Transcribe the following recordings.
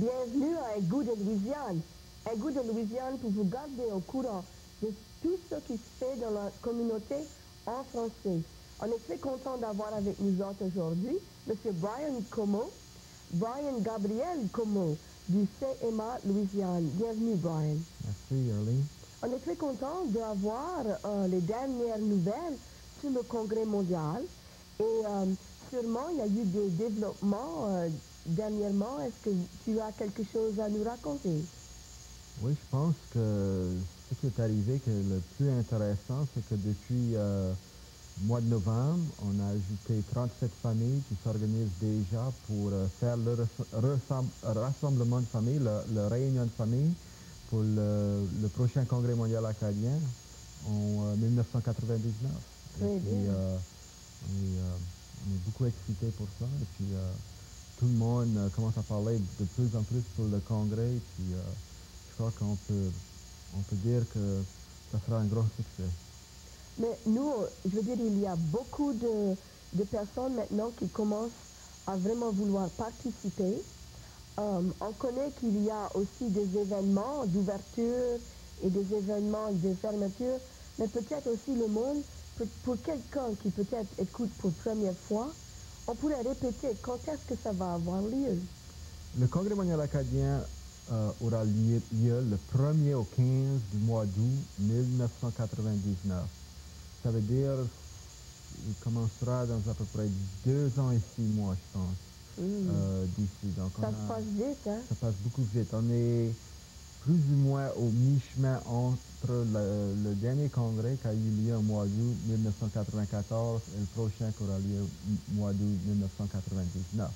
Bienvenue à Un goût de Louisiane. Un goût de Louisiane pour vous garder au courant de tout ce qui se fait dans la communauté en français. On est très content d'avoir avec nous autres aujourd'hui M. Brian Como, Brian Gabriel Como du CMA Louisiane. Bienvenue, Brian. Merci, Arlene. On est très content d'avoir les dernières nouvelles sur le Congrès mondial et sûrement il y a eu des développements dernièrement. Est-ce que tu as quelque chose à nous raconter? Oui, je pense que ce qui est arrivé, que le plus intéressant, c'est que depuis le mois de novembre, on a ajouté 37 familles qui s'organisent déjà pour faire le rassemblement de familles, la réunion de famille pour le prochain Congrès mondial acadien en 1999. Très Et puis, bien. on est beaucoup excités pour ça. Et puis, tout le monde commence à parler de plus en plus pour le Congrès. Et puis, je crois qu'on peut dire que ça sera un grand succès. Mais nous, je veux dire, il y a beaucoup de personnes maintenant qui commencent à vraiment vouloir participer. On connaît qu'il y a aussi des événements d'ouverture et des événements de fermeture, mais peut-être aussi le monde, pour quelqu'un qui peut-être écoute pour la première fois, on pourrait répéter quand est-ce que ça va avoir lieu. Le Congrès mondial acadien aura lieu le 1er au 15 du mois d'août 1999. Ça veut dire qu'il commencera dans à peu près 2 ans et 6 mois, je pense, d'ici. Donc Ça se passe vite, hein? ça passe beaucoup vite. On est plus ou moins au mi-chemin entre le dernier congrès qui a eu lieu au mois d'août 1994 et le prochain qui aura lieu au mois d'août 1999.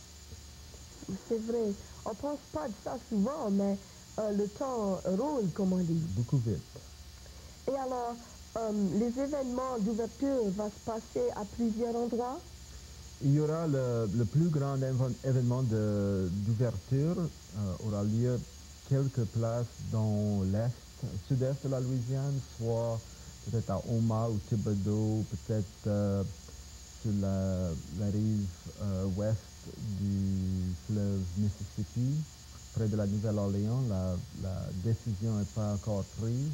C'est vrai. On ne pense pas de ça souvent, mais le temps roule, comme on dit. Beaucoup vite. Et alors, les événements d'ouverture vont se passer à plusieurs endroits? Il y aura le plus grand événement d'ouverture aura lieu quelques places dans l'est, sud-est de la Louisiane, soit peut-être à Omaha ou Thibodaux, peut-être sur la rive ouest du fleuve Mississippi, près de la Nouvelle-Orléans. La décision n'est pas encore prise,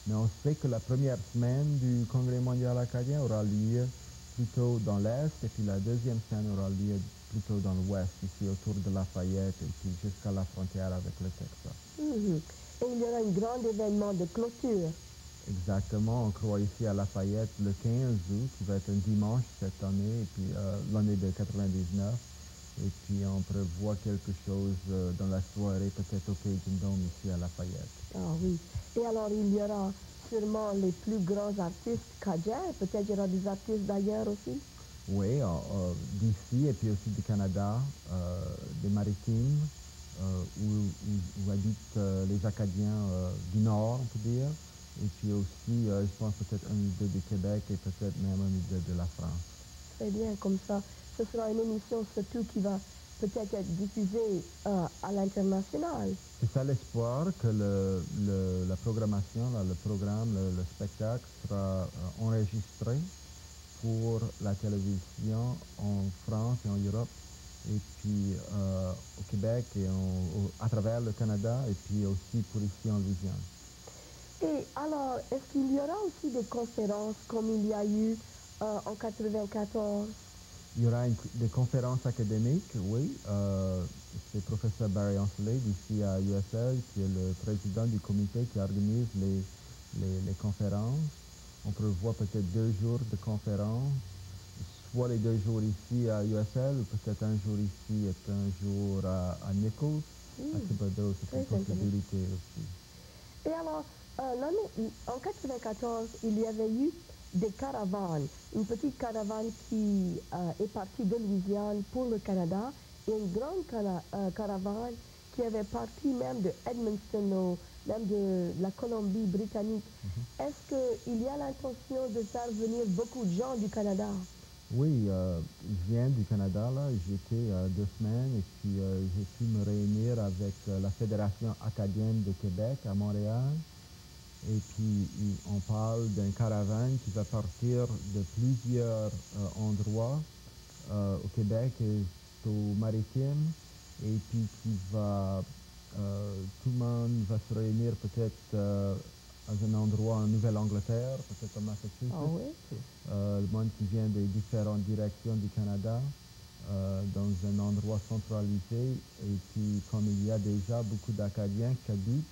mais on sait que la première semaine du Congrès mondial acadien aura lieu plutôt dans l'est, et puis la deuxième semaine aura lieu plutôt dans l'ouest, ici autour de Lafayette, et puis jusqu'à la frontière avec le Texas. Et il y aura un grand événement de clôture. Exactement, on croit ici à Lafayette le 15 août, qui va être un dimanche cette année, et puis l'année de 99. Et puis on prévoit quelque chose dans la soirée, peut-être au Cajun Dome ici à Lafayette. Ah oui. Et alors, il y aura sûrement les plus grands artistes cajuns. Peut-être il y aura des artistes d'ailleurs aussi. Oui, d'ici et puis aussi du Canada, des Maritimes, où habitent les Acadiens du Nord, on peut dire. Et puis aussi, je pense peut-être un ou deux du Québec et peut-être même un ou deux de la France. Très bien, comme ça. Ce sera une émission surtout qui va peut-être être diffusée à l'international. C'est ça l'espoir que la programmation, là, le programme, le spectacle sera enregistré pour la télévision en France et en Europe, et puis au Québec et à travers le Canada, et puis aussi pour ici en Louisiane. Et alors, est-ce qu'il y aura aussi des conférences comme il y a eu en 94? Il y aura des conférences académiques, oui. C'est le professeur Barry Ansley d'ici à USL, qui est le président du comité qui organise les conférences. On prévoit peut-être 2 jours de conférences, soit les 2 jours ici à USL, ou peut-être un jour ici et un jour à Nichols, à Thibodaux, c'est une possibilité aussi. Et alors, en 94, il y avait eu des caravanes, une petite caravane qui est partie de Louisiane pour le Canada et une grande caravane qui avait parti même de Edmundston, même de la Colombie-Britannique. Est-ce qu'il y a l'intention de faire venir beaucoup de gens du Canada? Oui, je viens du Canada, là. J'y étais 2 semaines, et puis j'ai pu me réunir avec la Fédération acadienne de Québec à Montréal. Et puis, on parle d'une caravane qui va partir de plusieurs endroits au Québec et au Maritime, et puis qui va Tout le monde va se réunir peut-être à un endroit en Nouvelle-Angleterre, peut-être en Massachusetts. Ah oui? Le monde qui vient des différentes directions du Canada, dans un endroit centralisé. Et puis, comme il y a déjà beaucoup d'Acadiens qui habitent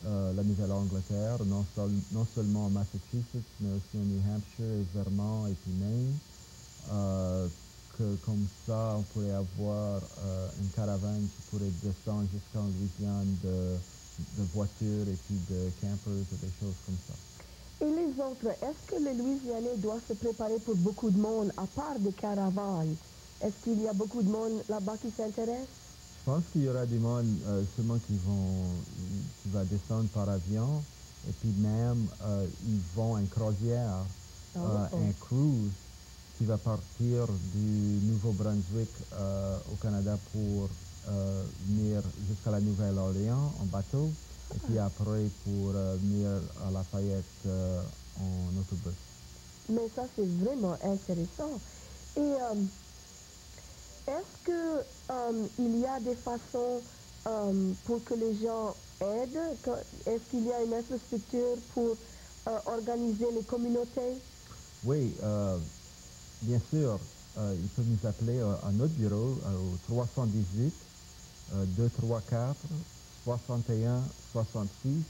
la Nouvelle-Angleterre, non seulement en Massachusetts, mais aussi en New Hampshire et Vermont et puis Maine, que comme ça, on pourrait avoir une caravane qui pourrait descendre jusqu'en Louisiane de voitures et puis de campers et des choses comme ça. Et les autres, est-ce que les Louisianais doivent se préparer pour beaucoup de monde, à part des caravanes? Est-ce qu'il y a beaucoup de monde là-bas qui s'intéresse? Je pense qu'il y aura du monde seulement qui va descendre par avion et puis même ils vont en croisière, un cruise qui va partir du Nouveau-Brunswick au Canada pour venir jusqu'à la Nouvelle-Orléans en bateau et puis après pour venir à Lafayette en autobus. Mais ça, c'est vraiment intéressant. Et est-ce que il y a des façons pour que les gens aident? Est-ce qu'il y a une infrastructure pour organiser les communautés? Oui, bien sûr, il peut nous appeler à notre bureau au 318 234 61 66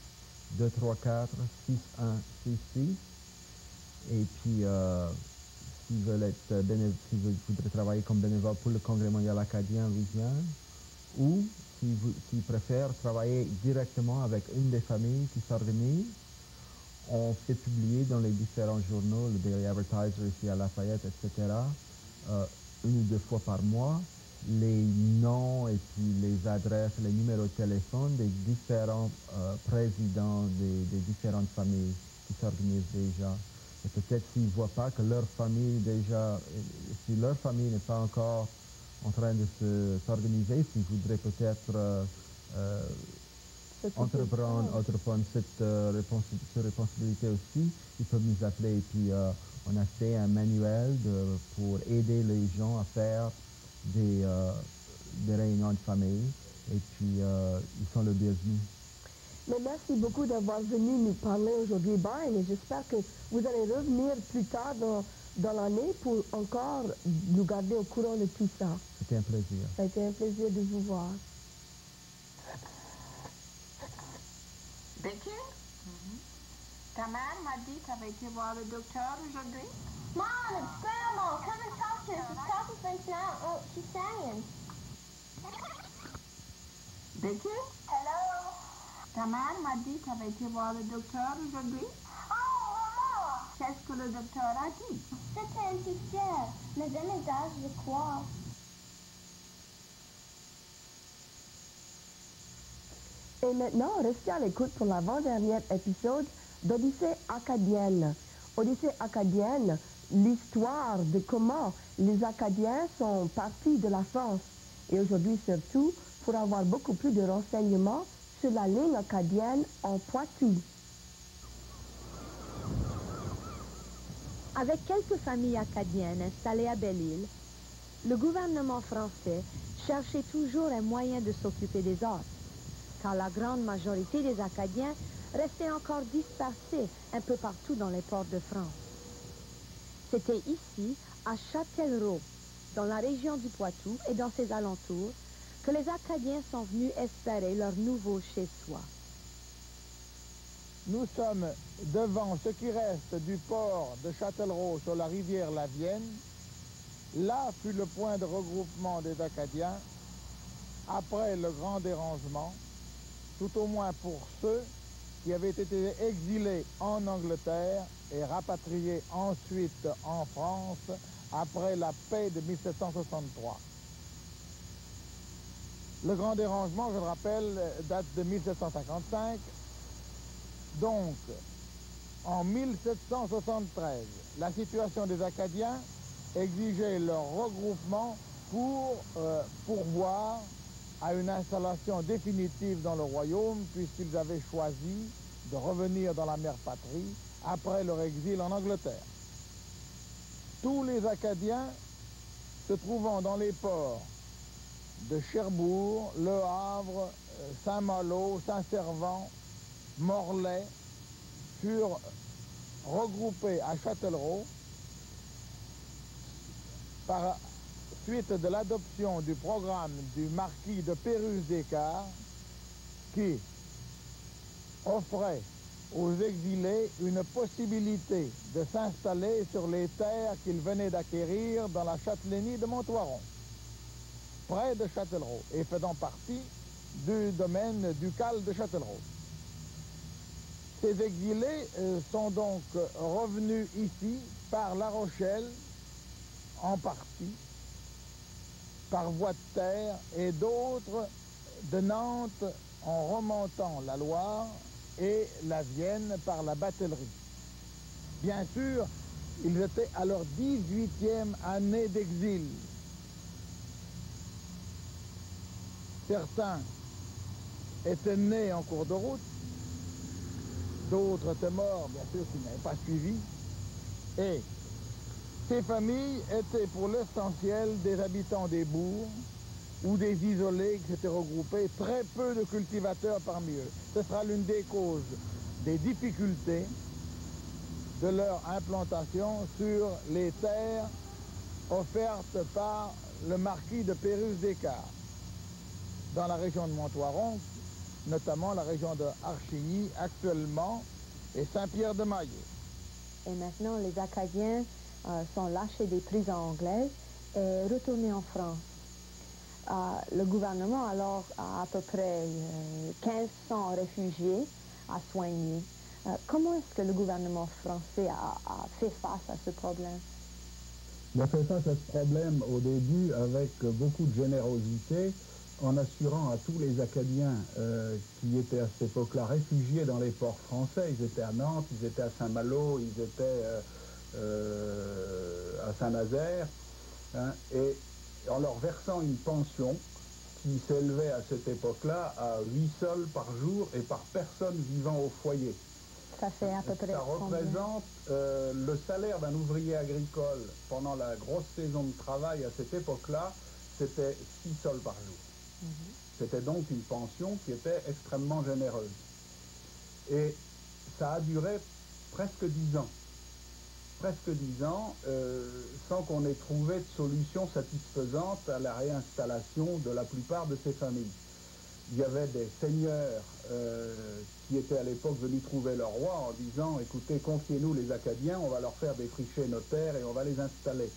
234 6166. Et puis, s'ils veulent être s'ils voudraient travailler comme bénévole pour le Congrès mondial acadien en Louisiane, ou s'ils préfèrent travailler directement avec une des familles qui s'organisent, on fait publier dans les différents journaux, le Daily Advertiser ici à Lafayette, etc., une ou deux fois par mois, les noms et puis les adresses, les numéros de téléphone des différents présidents des différentes familles qui s'organisent déjà. Et peut-être s'ils ne voient pas que leur famille déjà, si leur famille n'est pas encore en train de s'organiser, s'ils voudraient peut-être entreprendre cette responsabilité aussi, ils peuvent nous appeler. Et puis on a fait un manuel pour aider les gens à faire des réunions de famille. Et puis ils sont le bienvenu. Mais merci beaucoup d'avoir venu nous parler aujourd'hui, Brian, et j'espère que vous allez revenir plus tard dans l'année pour encore nous garder au courant de tout ça. C'était un plaisir. Ça a été un plaisir de vous voir. Becky? Ta mère m'a dit que tu avais été voir le docteur aujourd'hui? Mom, it's Grandma. Come and talk to us. It's Papa thinks now. Oh, she's saying. Becky? Hello? Ta mère m'a dit que tu avais été voir le docteur aujourd'hui? Oh, Maman! Qu'est-ce que le docteur a dit? C'était un petit fièvre, mais de mes âges, je crois. Et maintenant, restez à l'écoute pour l'avant-dernier épisode d'Odyssée acadienne. Odyssée acadienne, l'histoire de comment les Acadiens sont partis de la France. Et aujourd'hui surtout, pour avoir beaucoup plus de renseignements sur la ligne acadienne en Poitou. Avec quelques familles acadiennes installées à Belle-Île, le gouvernement français cherchait toujours un moyen de s'occuper des autres, car la grande majorité des Acadiens restaient encore dispersés un peu partout dans les ports de France. C'était ici, à Châtellerault, dans la région du Poitou et dans ses alentours, que les Acadiens sont venus espérer leur nouveau chez-soi. Nous sommes devant ce qui reste du port de Châtellerault sur la rivière la Vienne. Là fut le point de regroupement des Acadiens après le grand dérangement, tout au moins pour ceux qui avaient été exilés en Angleterre et rapatriés ensuite en France après la paix de 1763. Le grand dérangement, je le rappelle, date de 1755. Donc, en 1773, la situation des Acadiens exigeait leur regroupement pour pourvoir à une installation définitive dans le royaume, puisqu'ils avaient choisi de revenir dans la mère patrie après leur exil en Angleterre. Tous les Acadiens se trouvant dans les ports de Cherbourg, Le Havre, Saint-Malo, Saint-Servant, Morlaix furent regroupés à Châtellerault par suite de l'adoption du programme du marquis de Pérus-Descartes qui offrait aux exilés une possibilité de s'installer sur les terres qu'ils venaient d'acquérir dans la châtellenie de Monthoiron, près de Châtellerault, et faisant partie du domaine ducal de Châtellerault. Ces exilés sont donc revenus ici par La Rochelle, en partie, par voie de terre, et d'autres de Nantes en remontant la Loire et la Vienne par la batellerie. Bien sûr, ils étaient à leur 18e année d'exil. Certains étaient nés en cours de route, d'autres étaient morts, bien sûr, qui n'avaient pas suivi. Et ces familles étaient pour l'essentiel des habitants des bourgs ou des isolés qui s'étaient regroupés, très peu de cultivateurs parmi eux. Ce sera l'une des causes des difficultés de leur implantation sur les terres offertes par le marquis de Pérus-Descartes, dans la région de Monthoiron, notamment la région de Archigny actuellement, et Saint-Pierre-de-Maillé. Et maintenant, les Acadiens sont lâchés des prisons anglaises et retournés en France. Le gouvernement alors a à peu près 1500 réfugiés à soigner. Comment est-ce que le gouvernement français a fait face à ce problème? Il a fait face à ce problème au début avec beaucoup de générosité, en assurant à tous les Acadiens qui étaient à cette époque-là réfugiés dans les ports français. Ils étaient à Nantes, ils étaient à Saint-Malo, ils étaient à Saint-Nazaire, hein, et en leur versant une pension qui s'élevait à cette époque-là à 8 sols par jour et par personne vivant au foyer. Ça fait à peu près Ça représente le salaire d'un ouvrier agricole pendant la grosse saison de travail à cette époque-là, c'était 6 sols par jour. C'était donc une pension qui était extrêmement généreuse. Et ça a duré presque 10 ans. Presque 10 ans, sans qu'on ait trouvé de solution satisfaisante à la réinstallation de la plupart de ces familles. Il y avait des seigneurs qui étaient à l'époque venus trouver leur roi en disant « Écoutez, confiez-nous les Acadiens, on va leur faire défricher nos terres et on va les installer. »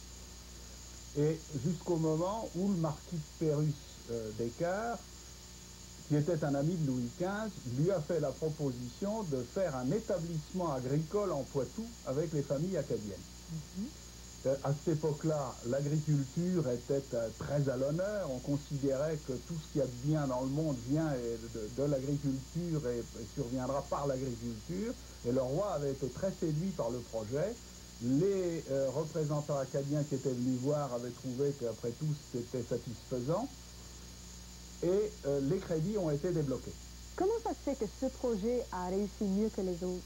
Et jusqu'au moment où le marquis de Pérus-Descartes, qui était un ami de Louis XV, lui a fait la proposition de faire un établissement agricole en Poitou avec les familles acadiennes. À cette époque-là, l'agriculture était très à l'honneur. On considérait que tout ce qu'il y a de bien dans le monde vient de l'agriculture et surviendra par l'agriculture. Et le roi avait été très séduit par le projet. Les représentants acadiens qui étaient venus voir avaient trouvé qu'après tout c'était satisfaisant. Et les crédits ont été débloqués. Comment ça se fait que ce projet a réussi mieux que les autres?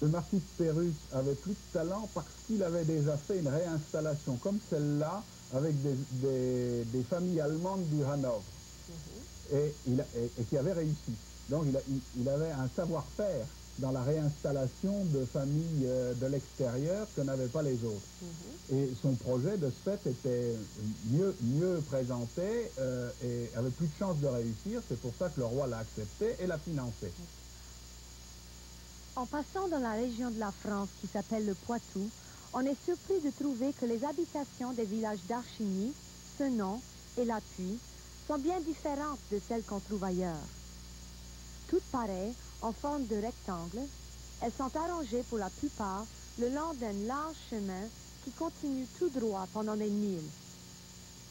Le marquis de Pérus avait plus de talent parce qu'il avait déjà fait une réinstallation comme celle-là avec des familles allemandes du Hanovre et qui avait réussi. Donc il avait un savoir-faire dans la réinstallation de familles de l'extérieur que n'avaient pas les autres. Et son projet de ce fait était mieux présenté et avait plus de chances de réussir. C'est pour ça que le roi l'a accepté et l'a financé. En passant dans la région de la France qui s'appelle le Poitou, on est surpris de trouver que les habitations des villages d'Archigny, Senon et Lapuy sont bien différentes de celles qu'on trouve ailleurs. Toutes pareilles, en forme de rectangle, elles sont arrangées pour la plupart le long d'un large chemin qui continue tout droit pendant des milles.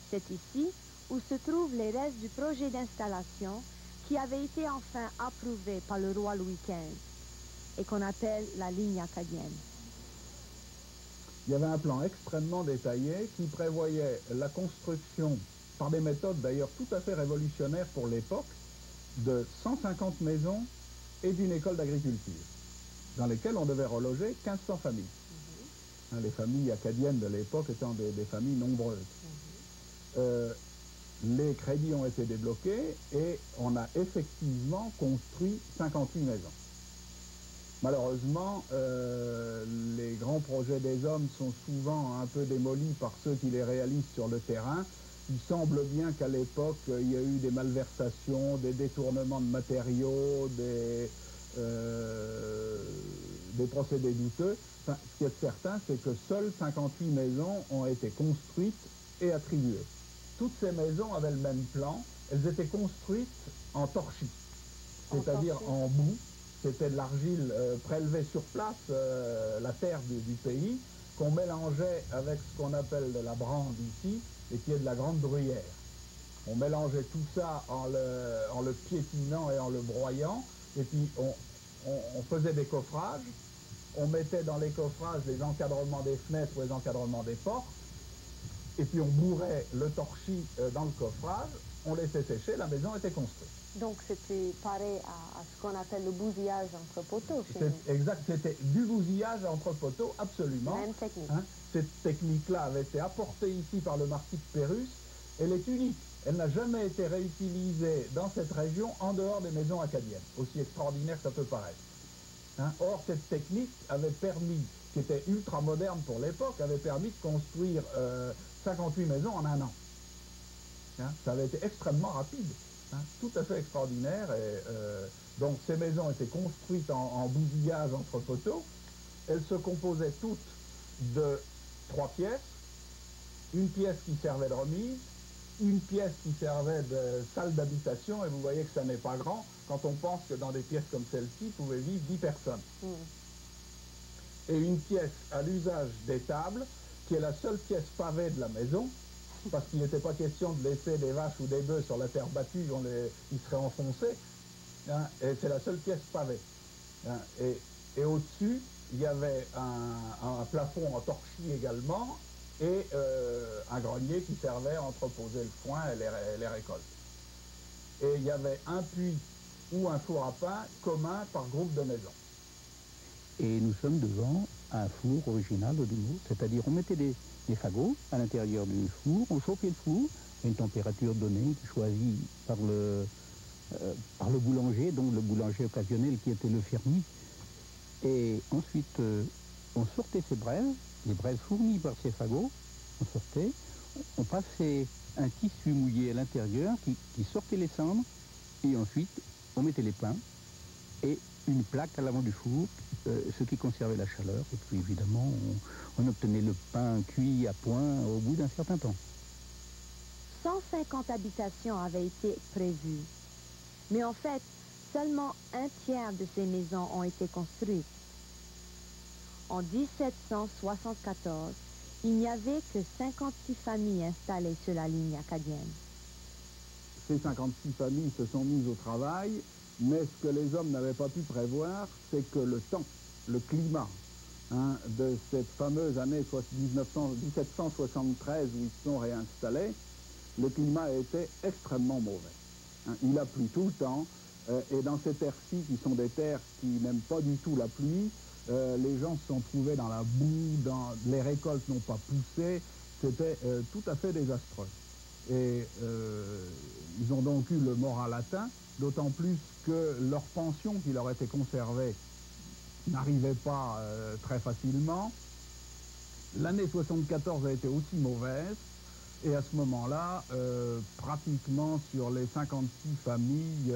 C'est ici où se trouvent les restes du projet d'installation qui avait été enfin approuvé par le roi Louis XV et qu'on appelle la ligne acadienne. Il y avait un plan extrêmement détaillé qui prévoyait la construction, par des méthodes d'ailleurs tout à fait révolutionnaires pour l'époque, de 150 maisons et d'une école d'agriculture, dans lesquelles on devait reloger 1500 familles. Les familles acadiennes de l'époque étant des familles nombreuses. les crédits ont été débloqués et on a effectivement construit 58 maisons. Malheureusement, les grands projets des hommes sont souvent un peu démolis par ceux qui les réalisent sur le terrain. Il semble bien qu'à l'époque, il y a eu des malversations, des détournements de matériaux, des procédés douteux. Enfin, ce qui est certain, c'est que seules 58 maisons ont été construites et attribuées. Toutes ces maisons avaient le même plan. Elles étaient construites en torchis, c'est-à-dire en boue. C'était de l'argile prélevée sur place, la terre du pays, qu'on mélangeait avec ce qu'on appelle de la brande ici, et qui est de la grande bruyère. On mélangeait tout ça en le piétinant et en le broyant, et puis on faisait des coffrages. On mettait dans les coffrages les encadrements des fenêtres ou les encadrements des portes, et puis on bourrait le torchis dans le coffrage, on laissait sécher, la maison était construite. Donc c'était pareil à ce qu'on appelle le bousillage entre poteaux chez nous. Exact, c'était du bousillage entre poteaux, absolument. Même technique. Hein, cette technique-là avait été apportée ici par le marquis de Pérus. Elle est unique. Elle n'a jamais été réutilisée dans cette région en dehors des maisons acadiennes, aussi extraordinaire que ça peut paraître. Hein, or, cette technique avait permis, qui était ultra moderne pour l'époque, avait permis de construire 58 maisons en un an. Hein, ça avait été extrêmement rapide, hein, tout à fait extraordinaire. Et, donc ces maisons étaient construites en bousillage entre poteaux. Elles se composaient toutes de 3 pièces, une pièce qui servait de remise, une pièce qui servait de salle d'habitation, et vous voyez que ça n'est pas grand quand on pense que dans des pièces comme celle-ci pouvaient vivre 10 personnes. Et une pièce à l'usage des tables, qui est la seule pièce pavée de la maison, parce qu'il n'était pas question de laisser des vaches ou des bœufs sur la terre battue, ils seraient enfoncés, hein, et c'est la seule pièce pavée. Hein, et au-dessus, il y avait un plafond en torchis également, et un grenier qui servait à entreposer le foin et les récoltes. Et il y avait un puits ou un four à pain commun par groupe de maisons. Et nous sommes devant un four original au Dumo, c'est-à-dire on mettait des fagots à l'intérieur du four, on chauffait le four à une température donnée, choisie par le boulanger, donc le boulanger occasionnel qui était le fermier. Et ensuite, on sortait ces braises, les braises fournies par ces fagots, on sortait, on passait un tissu mouillé à l'intérieur qui sortait les cendres, et ensuite on mettait les pains et une plaque à l'avant du four, ce qui conservait la chaleur, et puis évidemment on obtenait le pain cuit à point au bout d'un certain temps. 150 habitations avaient été prévues, mais en fait, seulement un tiers de ces maisons ont été construites. En 1774, il n'y avait que 56 familles installées sur la ligne acadienne. Ces 56 familles se sont mises au travail, mais ce que les hommes n'avaient pas pu prévoir, c'est que le temps, le climat, hein, de cette fameuse année 1773 où ils se sont réinstallés, le climat était extrêmement mauvais. Hein, il a plu tout le temps, et dans ces terres-ci, qui sont des terres qui n'aiment pas du tout la pluie, les gens se sont trouvés dans la boue, les récoltes n'ont pas poussé, c'était tout à fait désastreux. Et ils ont donc eu le moral atteint, d'autant plus que leur pension qui leur était conservée n'arrivait pas très facilement. L'année 74 a été aussi mauvaise, et à ce moment-là, pratiquement sur les 56 familles,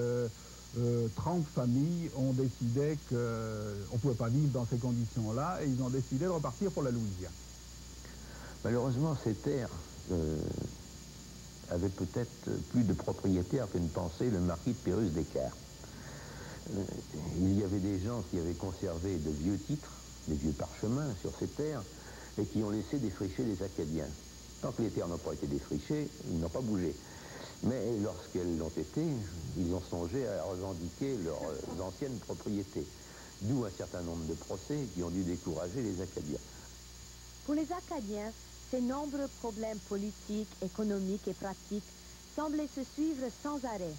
30 familles ont décidé qu'on ne pouvait pas vivre dans ces conditions-là, et ils ont décidé de repartir pour la Louisiane. Malheureusement, ces terres avaient peut-être plus de propriétaires que ne pensait le marquis de Pérus d'Équart. Il y avait des gens qui avaient conservé de vieux titres, des vieux parchemins sur ces terres, et qui ont laissé défricher les Acadiens. Tant que les terres n'ont pas été défrichées, ils n'ont pas bougé. Mais lorsqu'elles l'ont été, ils ont songé à revendiquer leurs anciennes propriétés. D'où un certain nombre de procès qui ont dû décourager les Acadiens. Pour les Acadiens, ces nombreux problèmes politiques, économiques et pratiques semblaient se suivre sans arrêt.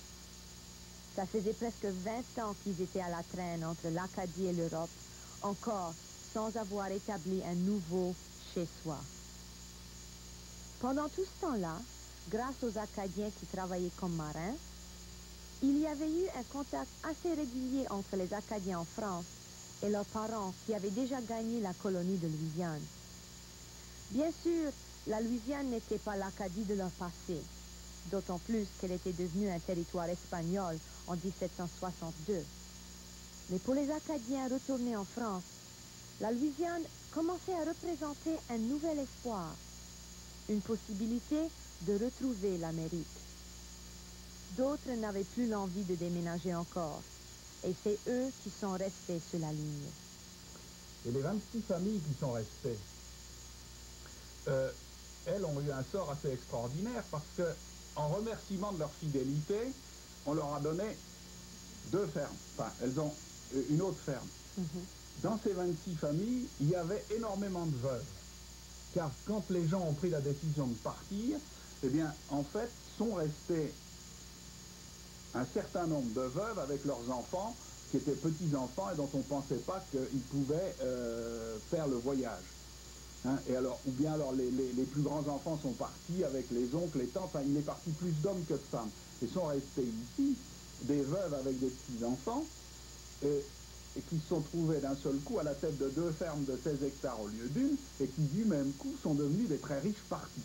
Ça faisait presque 20 ans qu'ils étaient à la traîne entre l'Acadie et l'Europe, encore sans avoir établi un nouveau chez-soi. Pendant tout ce temps-là, grâce aux Acadiens qui travaillaient comme marins, il y avait eu un contact assez régulier entre les Acadiens en France et leurs parents qui avaient déjà gagné la colonie de Louisiane. Bien sûr, la Louisiane n'était pas l'Acadie de leur passé, d'autant plus qu'elle était devenue un territoire espagnol en 1762. Mais pour les Acadiens retournés en France, la Louisiane commençait à représenter un nouvel espoir, une possibilité de retrouver l'Amérique. D'autres n'avaient plus l'envie de déménager encore, et c'est eux qui sont restés sur la ligne. Et les 26 familles qui sont restées, elles ont eu un sort assez extraordinaire parce que, en remerciement de leur fidélité, on leur a donné 2 fermes. Enfin, elles ont une autre ferme. Dans ces 26 familles, il y avait énormément de veuves. Car quand les gens ont pris la décision de partir, eh bien, en fait, sont restés un certain nombre de veuves avec leurs enfants, qui étaient petits-enfants et dont on ne pensait pas qu'ils pouvaient faire le voyage. Hein, et alors, ou bien alors les plus grands enfants sont partis avec les oncles, les tantes, enfin, il est parti plus d'hommes que de femmes. Et sont restés ici des veuves avec des petits-enfants et qui se sont trouvés d'un seul coup à la tête de 2 fermes de 16 hectares au lieu d'une et qui du même coup sont devenus des très riches partis.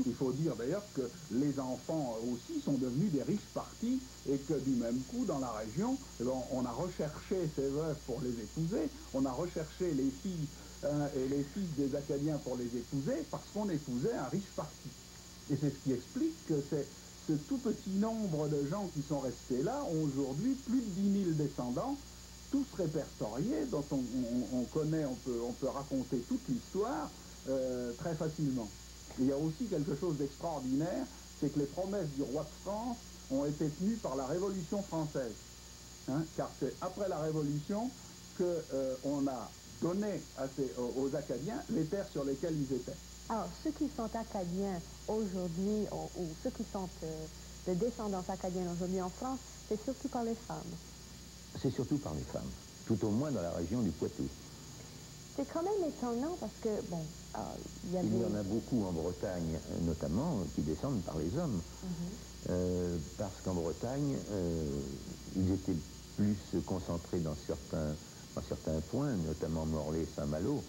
Il faut dire d'ailleurs que les enfants aussi sont devenus des riches partis et que du même coup dans la région, eh bien, on a recherché ces veuves pour les épouser, on a recherché les filles et les fils des Acadiens pour les épouser parce qu'on épousait un riche parti. Et c'est ce qui explique que ce tout petit nombre de gens qui sont restés là ont aujourd'hui plus de 10 000 descendants, tous répertoriés, dont on connaît, on peut raconter toute l'histoire très facilement. Et il y a aussi quelque chose d'extraordinaire, c'est que les promesses du roi de France ont été tenues par la Révolution française. Hein, car c'est après la Révolution qu'on a donné aux Acadiens les terres sur lesquelles ils étaient. Alors, ceux qui sont Acadiens aujourd'hui, ou ceux qui sont de descendance acadienne aujourd'hui en France, c'est surtout par les femmes. C'est surtout par les femmes, tout au moins dans la région du Poitou. C'est quand même étonnant parce que, bon, il y avait... Il y en a beaucoup en Bretagne, notamment, qui descendent par les hommes. Parce qu'en Bretagne, ils étaient plus concentrés dans certains points, notamment Morlaix, Saint-Malo,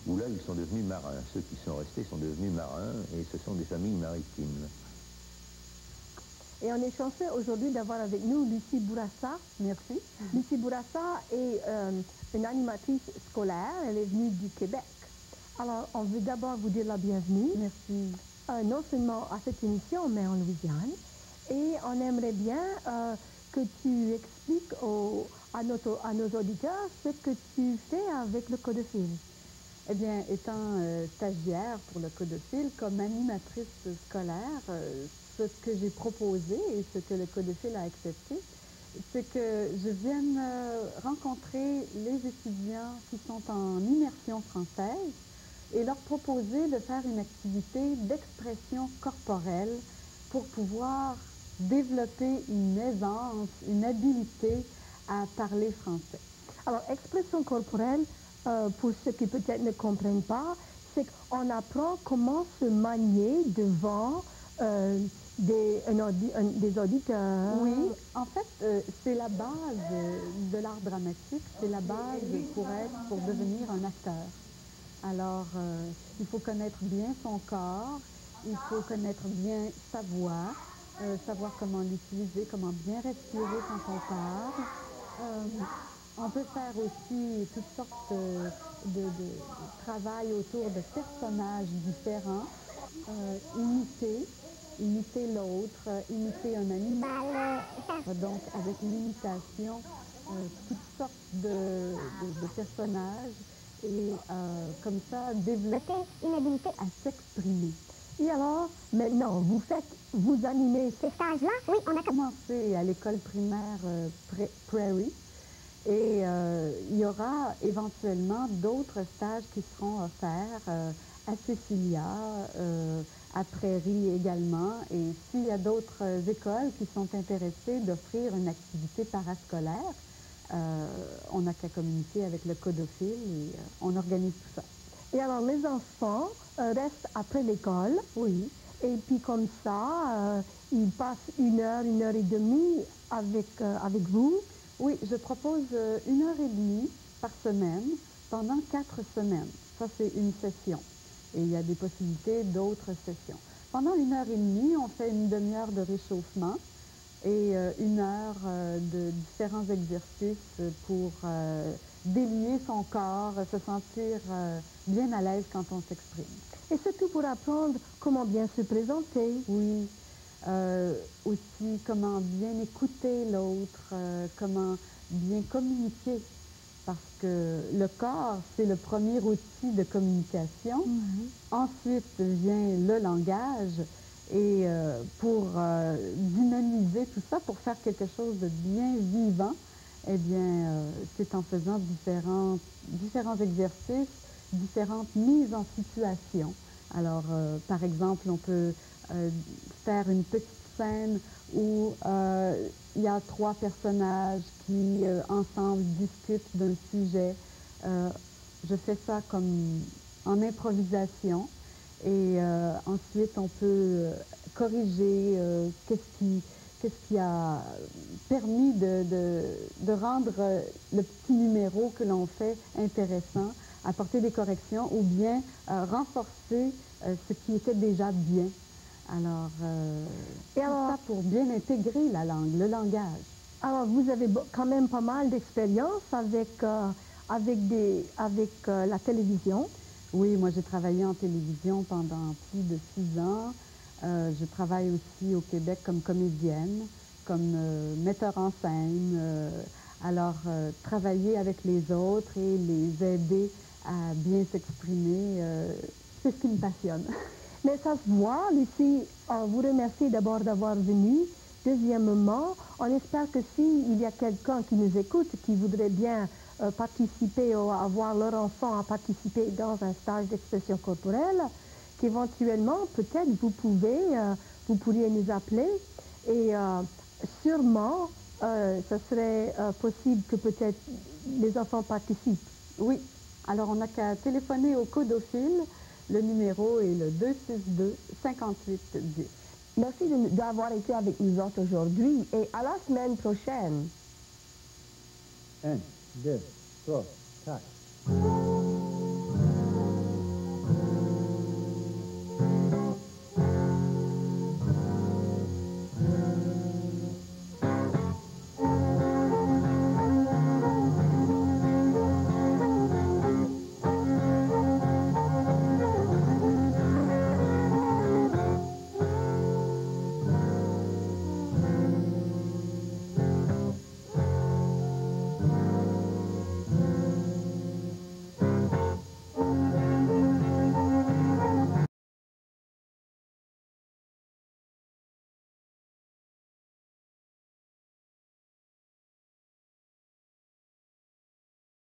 où là, ils sont devenus marins. Ceux qui sont restés sont devenus marins, et ce sont des familles maritimes. Et on est chanceux aujourd'hui d'avoir avec nous Lucie Bourassa. Merci. Lucie Bourassa est une animatrice scolaire. Elle est venue du Québec. Alors, on veut d'abord vous dire la bienvenue. Merci. Non seulement à cette émission, mais en Louisiane. Et on aimerait bien que tu expliques à nos auditeurs ce que tu fais avec le Code-Fil. Eh bien, étant stagiaire pour le Code-Fil, comme animatrice scolaire, ce que j'ai proposé et ce que le Code-Fil a accepté, c'est que je vienne rencontrer les étudiants qui sont en immersion française et leur proposer de faire une activité d'expression corporelle pour pouvoir développer une aisance, une habileté à parler français. Alors, expression corporelle, pour ceux qui peut-être ne comprennent pas, c'est qu'on apprend comment se manier devant des auditeurs. Oui, en fait, c'est la base de l'art dramatique, c'est la base pour devenir un acteur. Alors, il faut connaître bien son corps, il faut connaître bien sa voix, savoir comment l'utiliser, comment bien respirer quand on parle. On peut faire aussi toutes sortes de travail autour de personnages différents, imiter l'autre, imiter un animal. Donc, avec l'imitation, toutes sortes de personnages et comme ça, développer une habileté à s'exprimer. Et alors, maintenant, vous animez ces stages-là? Oui, on a commencé à l'école primaire Prairie. Et il y aura éventuellement d'autres stages qui seront offerts à Cecilia, à Prairie également. Et s'il y a d'autres écoles qui sont intéressées d'offrir une activité parascolaire, on n'a qu'à communiquer avec le Code-Fil et on organise tout ça. Et alors, les enfants restent après l'école, oui, Et puis comme ça, il passe 1 heure et demie avec vous. Oui, je propose 1 heure et demie par semaine pendant 4 semaines. Ça, c'est une session. Et il y a des possibilités d'autres sessions. Pendant 1 heure et demie, on fait une demi-heure de réchauffement et 1 heure de différents exercices pour délier son corps, se sentir bien à l'aise quand on s'exprime. Et surtout pour apprendre comment bien se présenter. Oui, aussi comment bien écouter l'autre, comment bien communiquer. Parce que le corps, c'est le premier outil de communication. Ensuite vient le langage. Et pour dynamiser tout ça, pour faire quelque chose de bien vivant, eh bien, c'est en faisant différents exercices, différentes mises en situation. Alors, par exemple, on peut faire une petite scène où il y a 3 personnages qui, ensemble, discutent d'un sujet. Je fais ça comme en improvisation. Et ensuite, on peut corriger qu'est-ce qui a permis de rendre le petit numéro que l'on fait intéressant, apporter des corrections ou bien renforcer ce qui était déjà bien. Alors, tout ça pour bien intégrer la langue, le langage. Alors, vous avez quand même pas mal d'expérience avec la télévision. Oui, moi j'ai travaillé en télévision pendant plus de 6 ans. Je travaille aussi au Québec comme comédienne, comme metteur en scène. Alors, travailler avec les autres et les aider à bien s'exprimer, c'est ce qui me passionne. Mais ça se voit, Lucie, on vous remercie d'abord d'avoir venu. Deuxièmement, on espère que s'il y a quelqu'un qui nous écoute, qui voudrait bien participer ou avoir leur enfant à participer dans un stage d'expression corporelle, qu'éventuellement, peut-être vous pourriez nous appeler et sûrement, ça serait possible que peut-être les enfants participent. Oui, alors on n'a qu'à téléphoner au Codophile. Le numéro est le 262-5810. Merci d'avoir été avec nous autres aujourd'hui et à la semaine prochaine. 1, 2, 3, 4.